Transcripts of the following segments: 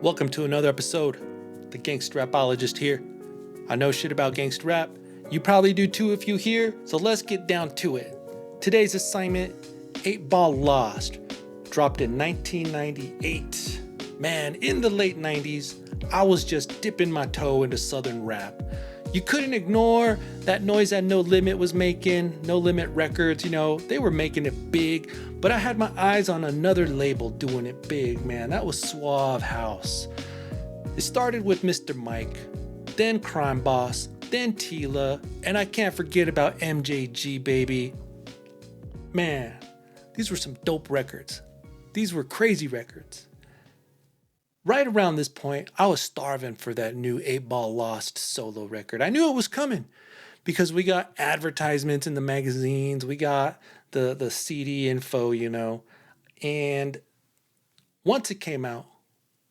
Welcome to another episode. The Gangster Rapologist here. I know shit about gangster rap. You probably do too if you hear, so let's get down to it. Today's assignment, 8Ball Lost, dropped in 1998. Man, in the late 90s, I was just dipping my toe into southern rap. You couldn't ignore that noise that No Limit was making. No Limit Records, they were making it big, but I had my eyes on another label doing it big, man. That was Suave House. It started with Mr. Mike, then Crime Boss, then Tila, and I can't forget about MJG, baby. Man, these were some dope records. These were crazy records. Right around this point, I was starving for that new 8Ball Lost solo record. I knew it was coming because we got advertisements in the magazines. We got the CD info, And once it came out,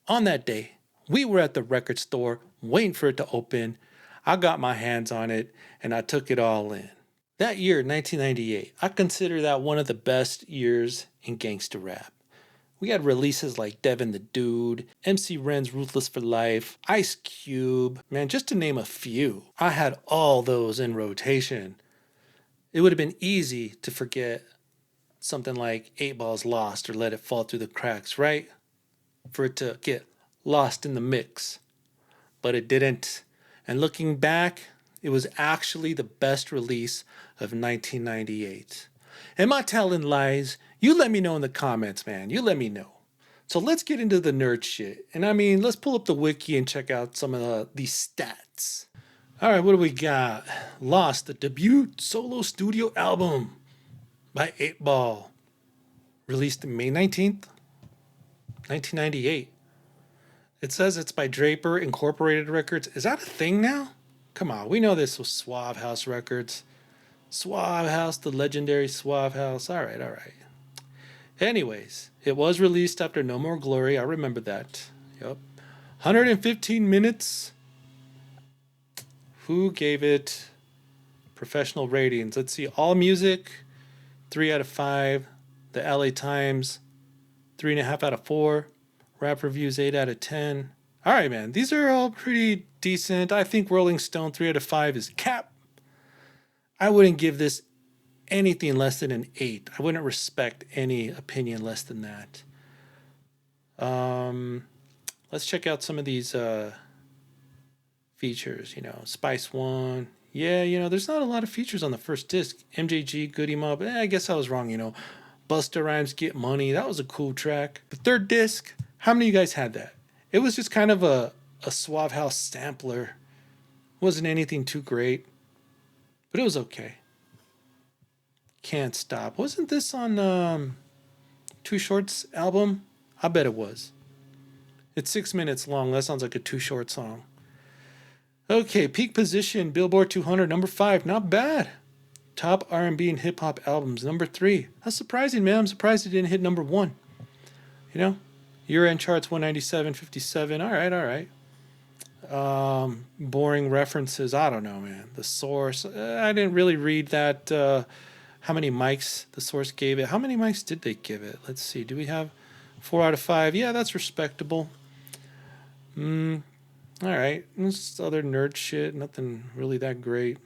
on that day, we were at the record store waiting for it to open. I got my hands on it and I took it all in. That year, 1998, I consider that one of the best years in gangster rap. We had releases like Devin the Dude, MC Ren's Ruthless for Life, Ice Cube, man, just to name a few. I had all those in rotation. It would have been easy to forget something like 8Ball's Lost or Let It Fall Through the Cracks, right? For it to get lost in the mix. But it didn't. And looking back, it was actually the best release of 1998. Am I telling lies? You let me know in the comments, man. You let me know. So let's get into the nerd shit. And let's pull up the wiki and check out some of these stats. All right, what do we got? Lost, the debut solo studio album by 8Ball. Released May 19th, 1998. It says it's by Draper Incorporated Records. Is that a thing now? Come on, we know this was Suave House Records. Suave House, the legendary Suave House. All right. Anyways, it was released after No More Glory. I remember that. Yep. 115 minutes. Who gave it professional ratings? Let's see. All Music, 3 out of 5. The LA Times, 3.5 out of 4. Rap Reviews, 8 out of 10. All right, man. These are all pretty decent. I think Rolling Stone, 3 out of 5 is cap. I wouldn't give this anything less than an 8. I wouldn't respect any opinion less than that. Let's check out some of these features. Spice One. Yeah, there's not a lot of features on the first disc. MJG, Good Him Up. I guess I was wrong, Busta Rhymes, Get Money. That was a cool track. The third disc, how many of you guys had that? It was just kind of a Suave House sampler. Wasn't anything too great, but it was okay. Can't Stop. Wasn't this on Too Short's album? I bet it was. It's 6 minutes long. That sounds like a Too Short song. Okay, Peak Position, Billboard 200, number 5. Not bad. Top R&B and hip hop albums, number 3. That's surprising, man. I'm surprised it didn't hit number 1. Year-end charts, 197, 57. All right. Boring references. I don't know, man. The Source. I didn't really read that. How many mics the Source gave it. How many mics did they give it? Let's see. Do we have 4 out of 5? Yeah, that's respectable. All right. This other nerd shit. Nothing really that great.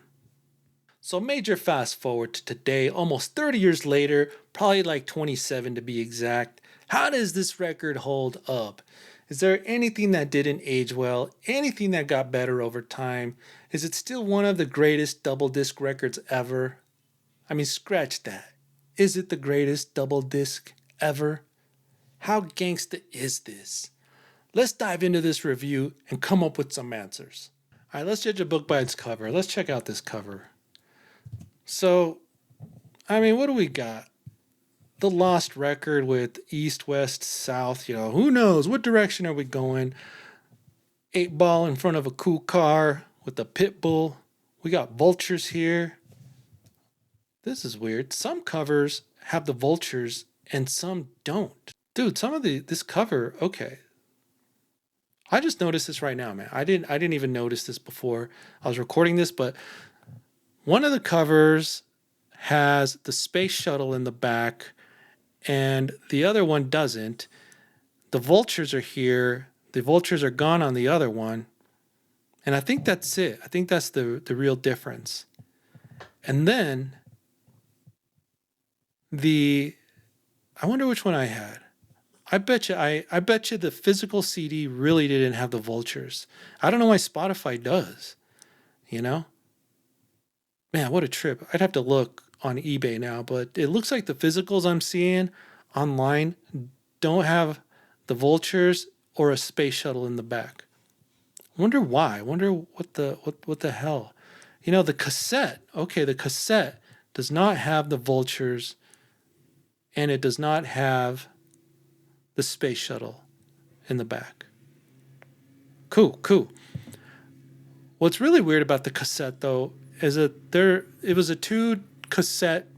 So major fast forward to today, almost 30 years later, probably like 27 to be exact. How does this record hold up? Is there anything that didn't age well? Anything that got better over time? Is it still one of the greatest double disc records ever? Scratch that. Is it the greatest double disc ever? How gangsta is this? Let's dive into this review and come up with some answers. All right, let's judge a book by its cover. Let's check out this cover. So, what do we got? The Lost record with East, West, South, who knows? What direction are we going? 8Ball in front of a cool car with a pit bull. We got vultures here. This is weird. Some covers have the vultures and some don't. Dude, some of this cover, okay. I just noticed this right now, man. I didn't even notice this before I was recording this, but one of the covers has the space shuttle in the back and the other one doesn't. The vultures are here. The vultures are gone on the other one. And I think that's it. I think that's the real difference. And then I wonder which one I had. I bet you the physical CD really didn't have the vultures. I don't know why Spotify does, you know? Man, what a trip. I'd have to look on eBay now, but it looks like the physicals I'm seeing online don't have the vultures or a space shuttle in the back. Wonder why. Wonder what the hell. You know, the cassette. Okay, the cassette does not have the vultures and it does not have the space shuttle in the back. Cool. What's really weird about the cassette though is that it was a 2 cassette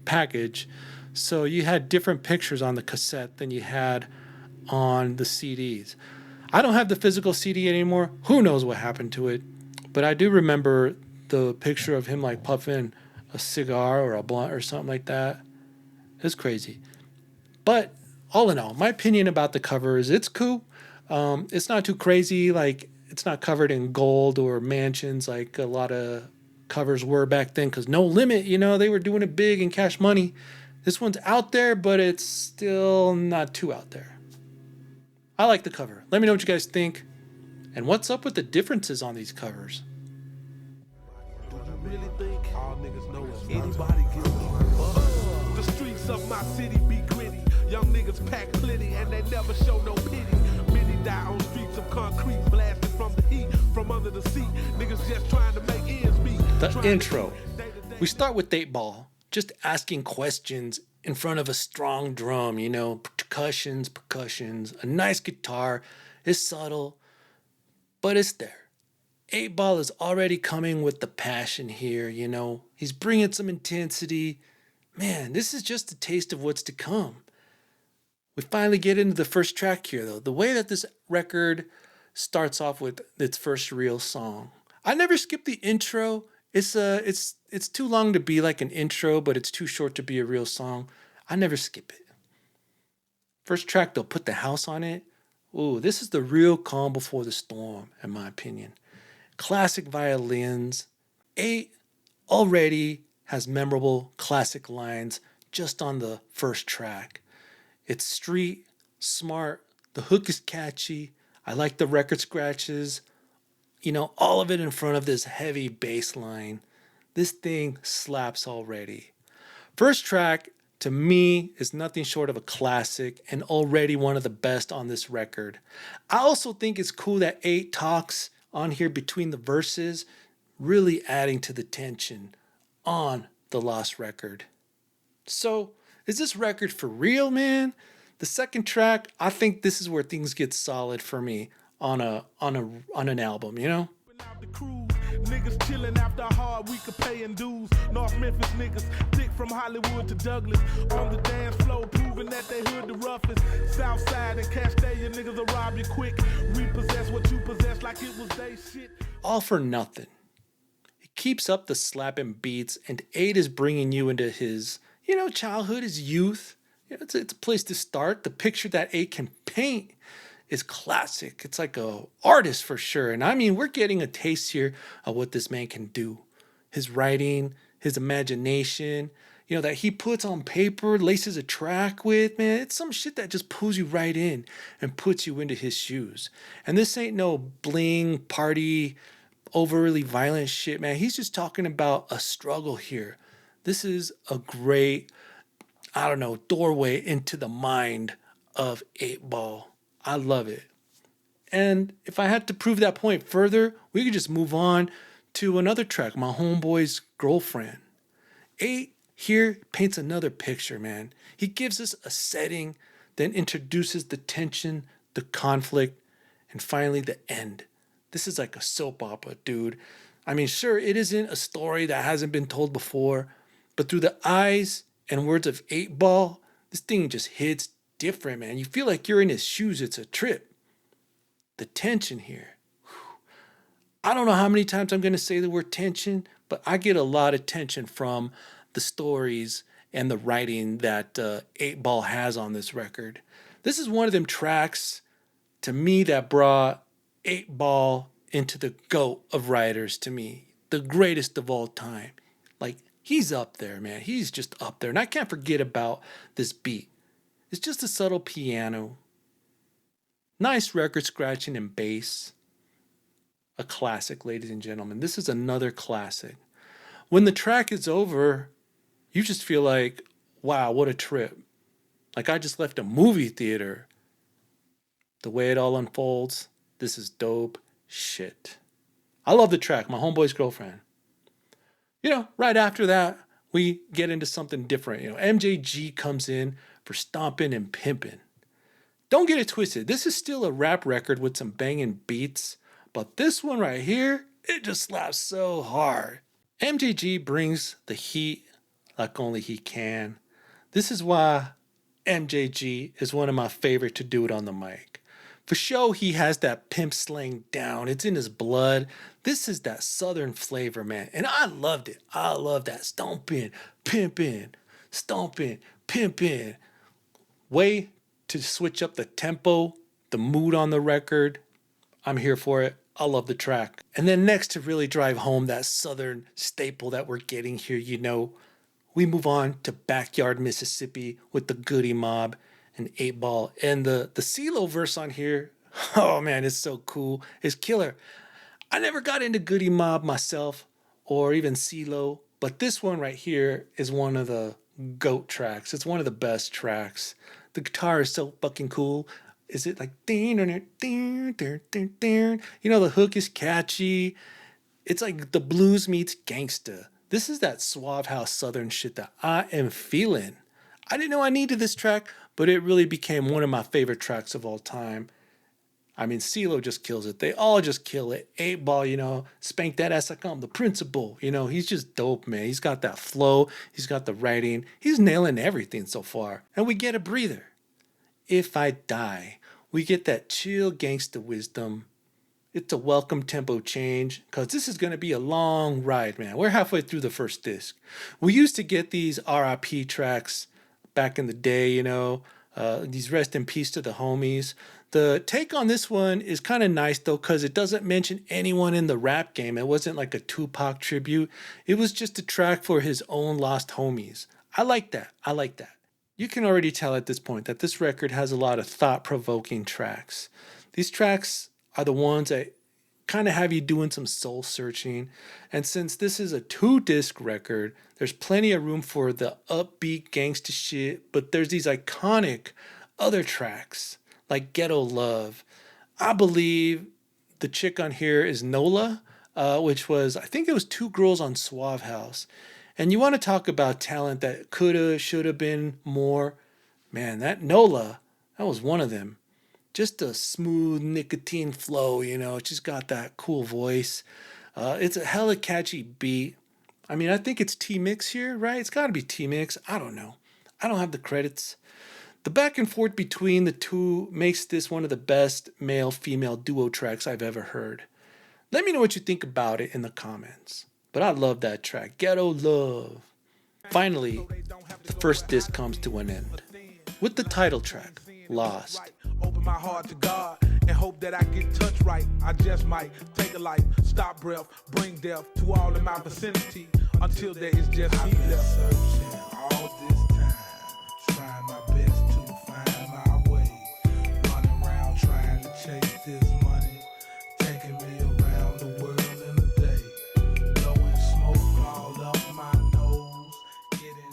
package. So you had different pictures on the cassette than you had on the CDs. I don't have the physical CD anymore. Who knows what happened to it? But I do remember the picture of him like puffing a cigar or a blunt or something like that. It's crazy. But all in all, my opinion about the cover is it's cool. It's not too crazy. Like it's not covered in gold or mansions like a lot of covers were back then. Because No Limit, you know, they were doing it big in Cash Money. This one's out there, but it's still not too out there. I like the cover. Let me know what you guys think. And what's up with the differences on these covers? Do you really think all niggas know is anybody give me? The streets of my city be gritty. Young niggas pack plenty and they never show no pity. Many die on streets of concrete, blasted from the heat, from under the seat. Niggas just trying to make ends meet. The intro. We start with Eightball, just asking questions in front of a strong drum, you know, percussions, a nice guitar. It's subtle, but it's there. Eightball is already coming with the passion here, you know. He's bringing some intensity. Man, this is just a taste of what's to come. We finally get into the first track here, though. The way that this record starts off with its first real song. I never skip the intro. It's too long to be like an intro, but it's too short to be a real song. I never skip it. First track, they'll put the house on it. Ooh, this is the real calm before the storm, in my opinion. Classic violins. 8 already has memorable classic lines just on the first track. It's street, smart, the hook is catchy. I like the record scratches. You know, all of it in front of this heavy bass line. This thing slaps already. First track, to me, is nothing short of a classic and already one of the best on this record. I also think it's cool that 8 talks on here between the verses, really adding to the tension on the Lost record. So, is this record for real, man? The second track, I think this is where things get solid for me on an album, you know? Niggas chillin' after a hard week of paying dues. North Memphis niggas, thick from Hollywood to Douglas. On the dance floor, proving that they hood the roughest. Southside and Castalia niggas will rob you quick. Repossess what you possess like it was they shit. All for nothing. It keeps up the slapping beats, and 8 is bringing you into his, you know, childhood, his youth. You know, it's a place to start. The picture that 8 can paint is classic. It's like a artist for sure. And I mean, we're getting a taste here of what this man can do. His writing, his imagination, you know, that he puts on paper, laces a track with, man, it's some shit that just pulls you right in and puts you into his shoes. And this ain't no bling, party, overly violent shit, man. He's just talking about a struggle here. This is a great, I don't know, doorway into the mind of 8Ball. I love it. And if I had to prove that point further, we could just move on to another track, My Homeboy's Girlfriend. 8 here paints another picture, man. He gives us a setting, then introduces the tension, the conflict, and finally the end. This is like a soap opera, dude. I mean, sure, it isn't a story that hasn't been told before, but through the eyes and words of 8Ball, this thing just hits different, man. You feel like you're in his shoes. It's a trip. The tension here. Whew. I don't know how many times I'm going to say the word tension, but I get a lot of tension from the stories and the writing that 8Ball has on this record. This is one of them tracks To me, that brought 8Ball into the GOAT of writers to me. The greatest of all time. Like, he's up there, man. He's just up there. And I can't forget about this beat. It's just a subtle piano. Nice record scratching and bass. A classic, ladies and gentlemen. This is another classic. When the track is over, you just feel like, wow, what a trip. Like I just left a movie theater. The way it all unfolds, this is dope shit. I love the track, My Homeboy's Girlfriend. Right after that, we get into something different. MJG comes in for stomping and pimping. Don't get it twisted. This is still a rap record with some banging beats, but this one right here, it just slaps so hard. MJG brings the heat like only he can. This is why MJG is one of my favorite to do it on the mic. For show, he has that pimp slang down. It's in his blood. This is that southern flavor, man. And I loved it. I love that stomping, pimping, stomping, pimping. Way to switch up the tempo, the mood on the record. I'm here for it. I love the track. And then next, to really drive home that southern staple that we're getting here, we move on to Backyard Mississippi with the Goody Mob and 8Ball. And the CeeLo verse on here, oh man, it's so cool. It's killer. I never got into Goody Mob myself or even CeeLo, but this one right here is one of the GOAT tracks. It's one of the best tracks. The guitar is so fucking cool. Is it like, the hook is catchy. It's like the blues meets gangsta. This is that suave house southern shit that I am feeling. I didn't know I needed this track, but it really became one of my favorite tracks of all time. I mean, CeeLo just kills it. They all just kill it. 8Ball, spank that ass like I'm the principal. He's just dope, man. He's got that flow. He's got the writing. He's nailing everything so far. And we get a breather. If I Die. We get that chill gangsta wisdom. It's a welcome tempo change because this is going to be a long ride, man. We're halfway through the first disc. We used to get these RIP tracks back in the day, these rest in peace to the homies. The take on this one is kind of nice, though, because it doesn't mention anyone in the rap game. It wasn't like a Tupac tribute. It was just a track for his own lost homies. I like that. You can already tell at this point that this record has a lot of thought-provoking tracks. These tracks are the ones that kind of have you doing some soul searching. And since this is a 2-disc record, there's plenty of room for the upbeat gangsta shit, but there's these iconic other tracks like Ghetto Love. I believe the chick on here is Nola, which was, I think it was 2 girls on Suave House. And you want to talk about talent that coulda, shoulda been more. Man, that Nola, that was one of them. Just a smooth nicotine flow, She's got that cool voice. It's a hella catchy beat. I mean, I think it's T-Mix here, right? It's got to be T-Mix. I don't know. I don't have the credits. The back and forth between the two makes this one of the best male-female duo tracks I've ever heard. Let me know what you think about it in the comments. But I love that track, Ghetto Love. Finally, the first disc comes to an end with the title track, Lost. Open my heart to God and hope that I get touched right. I just might take a life, stop breath, bring death to all in my vicinity until there is just me left. Searching all this time, trying my best to find my way, running around trying to chase this money, taking me around the world in a day, blowing smoke all up my nose.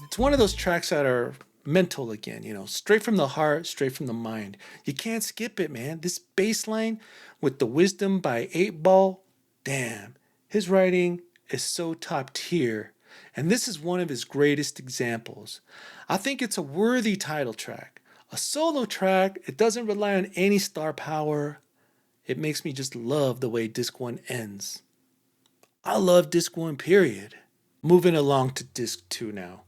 It's one of those tracks that are mental again, straight from the heart, straight from the mind. You can't skip it, man. This bass line with the wisdom by 8Ball, damn, his writing is so top tier. And this is one of his greatest examples. I think it's a worthy title track. A solo track, it doesn't rely on any star power. It makes me just love the way disc 1 ends. I love disc 1, period. Moving along to disc 2 now.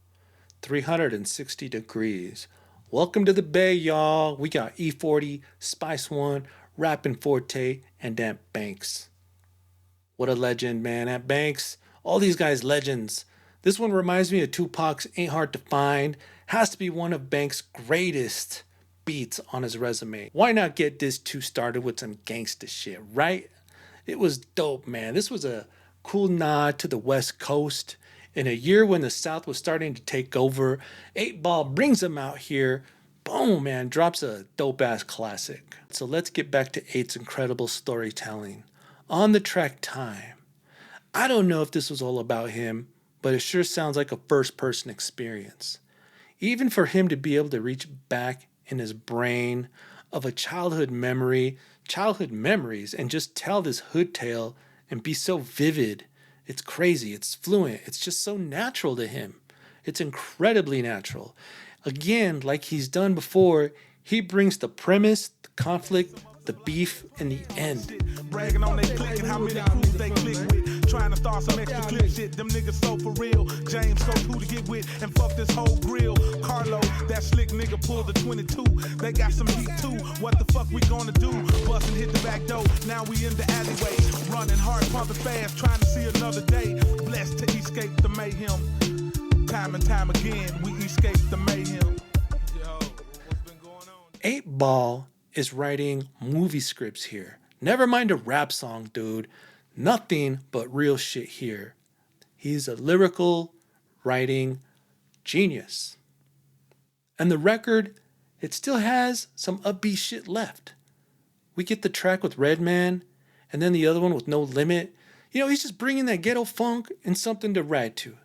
360 degrees. Welcome to the Bay, y'all. We got E40, Spice One, Rappin' Forte, and Ant Banks. What a legend, man. Ant Banks, all these guys legends. This one reminds me of Tupac's Ain't Hard to Find. Has to be one of Banks' greatest beats on his resume. Why not get this 2 started with some gangsta shit, right? It was dope, man. This was a cool nod to the West Coast. In a year when the South was starting to take over, 8Ball brings him out here. Boom, man, drops a dope-ass classic. So let's get back to 8's incredible storytelling. On the track Time. I don't know if this was all about him, but it sure sounds like a first-person experience. Even for him to be able to reach back in his brain of a childhood memories, and just tell this hood tale and be so vivid. It's crazy, it's fluent, it's just so natural to him. It's incredibly natural. Again, like he's done before, he brings the premise, the conflict, the beef, and the end. Bragging on they click and how many crews they click with. Trying to start some extra clip shit. Them niggas so for real. James so who to get with and fuck this whole grill. Carlo, that slick nigga pulled the 22. They got some heat too. What the fuck we gonna do? Bustin' hit the back door. Now we in the alleyway. Running hard, pumping fast, trying to see another day. Blessed to escape the mayhem. Time and time again, we escape the mayhem. Yo, what's been going on? 8Ball is writing movie scripts here. Never mind a rap song, dude. Nothing but real shit here. He's a lyrical writing genius. And the record, it still has some upbeat shit left. We get the track with Redman, and then the other one with No Limit. You know, he's just bringing that ghetto funk and something to ride to.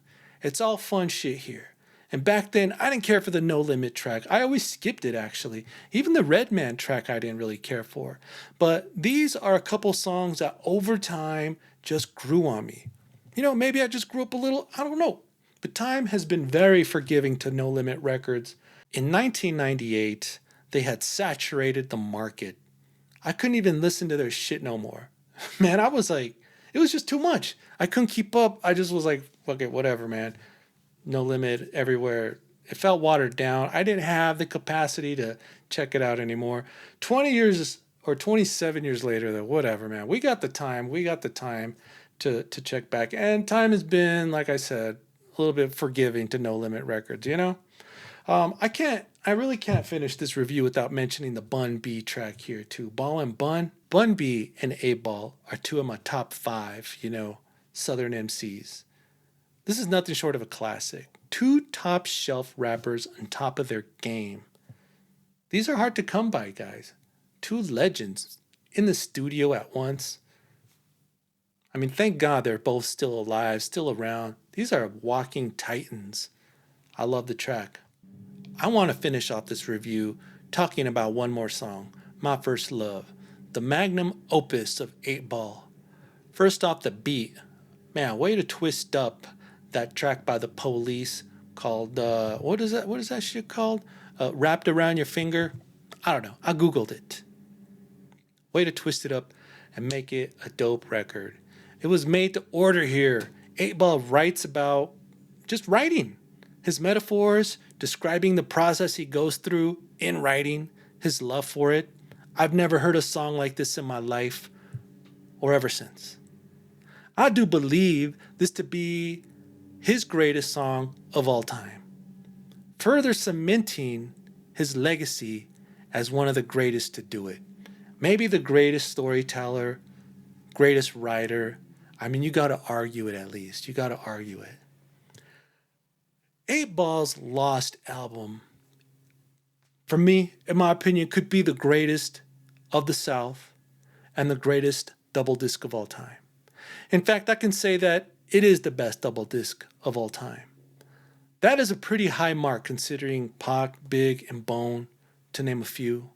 It's all fun shit here. And back then, I didn't care for the No Limit track. I always skipped it, actually. Even the Redman track I didn't really care for. But these are a couple songs that over time just grew on me. You know, maybe I just grew up a little, I don't know. But time has been very forgiving to No Limit Records. In 1998, they had saturated the market. I couldn't even listen to their shit no more. Man, I was like, it was just too much. I couldn't keep up. I just was like, fuck it, whatever, man. No Limit everywhere. It felt watered down. I didn't have the capacity to check it out anymore. 20 years or 27 years later, though, whatever, man. We got the time. We got the time to check back. And time has been, like I said, a little bit forgiving to No Limit Records, you know? I really can't finish this review without mentioning the Bun B track here, too. Ball and Bun. Bun B and 8Ball are 2 of my top 5, you know, Southern MCs. This is nothing short of a classic. 2 top shelf rappers on top of their game. These are hard to come by, guys. 2 legends in the studio at once. I mean, thank God they're both still alive, still around. These are walking titans. I love the track. I want to finish off this review talking about one more song, My First Love, the magnum opus of 8Ball. First off, the beat. Man, way to twist up that track by the Police called, what is that shit called? Wrapped Around Your Finger? I don't know. I Googled it. Way to twist it up and make it a dope record. It was made to order here. 8Ball writes about just writing. His metaphors, describing the process he goes through in writing, his love for it. I've never heard a song like this in my life or ever since. I do believe this to be his greatest song of all time, further cementing his legacy as one of the greatest to do it. Maybe the greatest storyteller, greatest writer. I mean, you got to argue it at least. You got to argue it. 8Ball's Lost album, for me, in my opinion, could be the greatest of the South and the greatest double disc of all time. In fact, I can say that it is the best double disc of all time. That is a pretty high mark considering Pac, Big, and Bone, to name a few.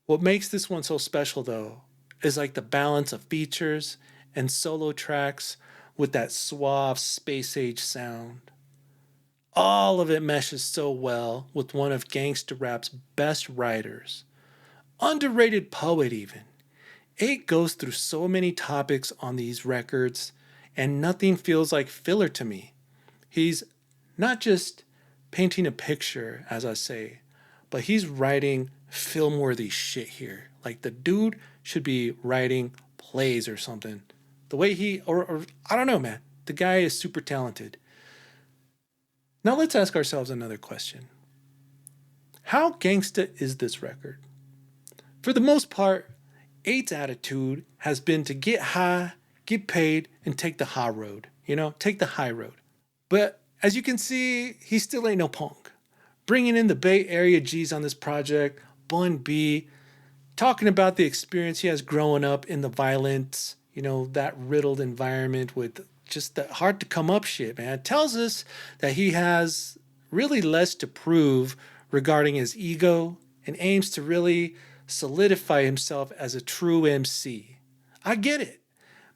What makes this one so special, though, is like the balance of features and solo tracks with that suave space-age sound. All of it meshes so well with one of gangster rap's best writers. Underrated poet, even. 8 goes through so many topics on these records, and nothing feels like filler to me. He's not just painting a picture, as I say, but he's writing film-worthy shit here. Like, the dude should be writing plays or something. The way he, or I don't know, man. The guy is super talented. Now let's ask ourselves another question. How gangsta is this record? For the most part, 8's attitude has been to get high, get paid, and take the high road. Take the high road. But as you can see, he still ain't no punk. Bringing in the Bay Area G's on this project, Bun B, talking about the experience he has growing up in the violence, that riddled environment with just the hard to come up shit, man. It tells us that he has really less to prove regarding his ego and aims to really solidify himself as a true MC. I get it.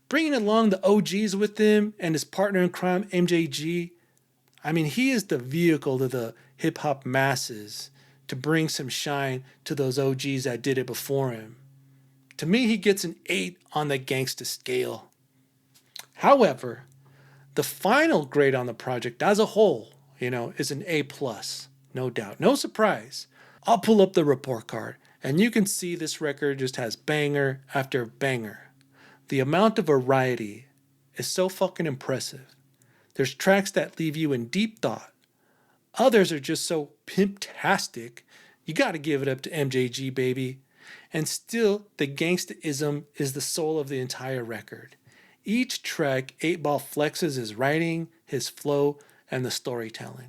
Bringing along the OGs with him and his partner in crime, MJG, he is the vehicle to the hip hop masses to bring some shine to those OGs that did it before him. To me, he gets an 8 on the gangsta scale. However, the final grade on the project as a whole, is an A+, no doubt. No surprise. I'll pull up the report card, and you can see this record just has banger after banger. The amount of variety is so fucking impressive. There's tracks that leave you in deep thought. Others are just so pimptastic, you gotta give it up to MJG, baby. And still, the gangstaism is the soul of the entire record. Each track, 8Ball flexes his writing, his flow, and the storytelling.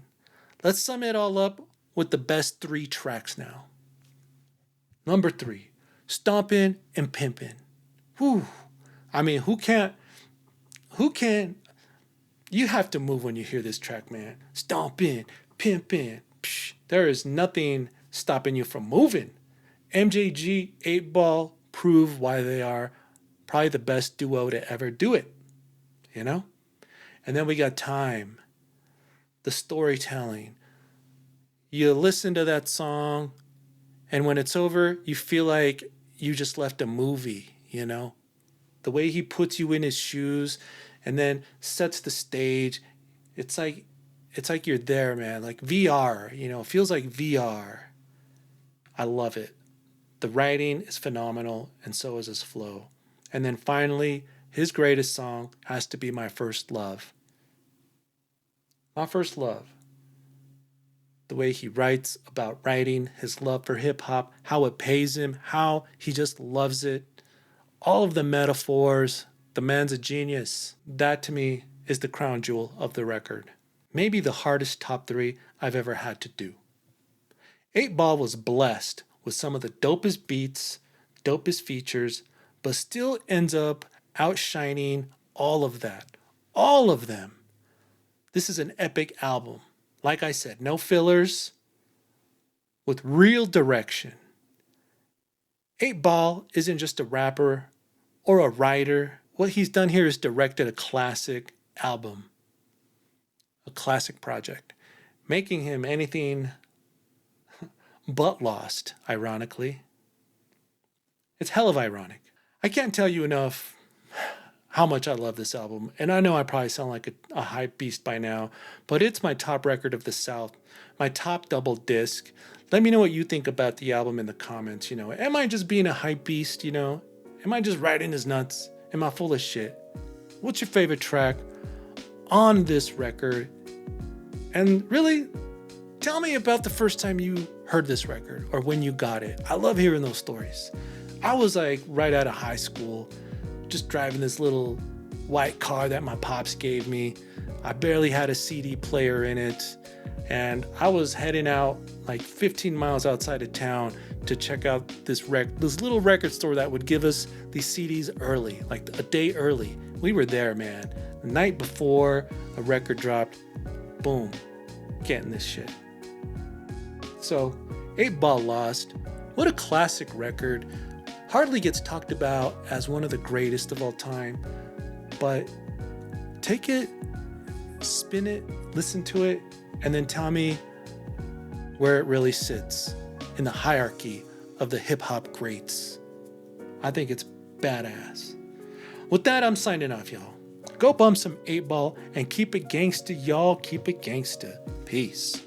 Let's sum it all up with the best 3 tracks now. Number 3, Stompin' and Pimpin'. Whew. Who can, you have to move when you hear this track, man. Stompin', Pimpin', psh, there is nothing stopping you from moving. MJG, 8Ball prove why they are probably the best duo to ever do it, And then we got Time, the storytelling. You listen to that song, and when it's over, you feel like you just left a movie, The way he puts you in his shoes and then sets the stage, it's like you're there, man. Like VR, it feels like VR. I love it. The writing is phenomenal, and so is his flow. And then finally, his greatest song has to be My First Love. My First Love. The way he writes about writing, his love for hip-hop, how it pays him, how he just loves it. All of the metaphors, the man's a genius. That to me is the crown jewel of the record. Maybe the hardest top 3 I've ever had to do. 8Ball was blessed with some of the dopest beats, dopest features, but still ends up outshining all of that. All of them. This is an epic album. Like I said, no fillers, with real direction. 8Ball isn't just a rapper or a writer. What he's done here is directed a classic album, a classic project, making him anything but lost, ironically. It's hell of ironic. I can't tell you enough how much I love this album, and I know I probably sound like a hype beast by now, but it's my top record of the South, my top double disc. Let me know what you think about the album in the comments, Am I just being a hype beast, Am I just riding his nuts? Am I full of shit? What's your favorite track on this record? And really, tell me about the first time you heard this record or when you got it. I love hearing those stories. I was like right out of high school, just driving this little white car that my pops gave me. I barely had a CD player in it. And I was heading out like 15 miles outside of town to check out this little record store that would give us these CDs early, like a day early. We were there, man. The night before a record dropped, boom, getting this shit. So, 8Ball Lost, what a classic record. Hardly gets talked about as one of the greatest of all time, but take it, spin it, listen to it, and then tell me where it really sits in the hierarchy of the hip-hop greats. I think it's badass. With that, I'm signing off, y'all. Go bump some 8Ball and keep it gangsta, y'all. Keep it gangsta. Peace.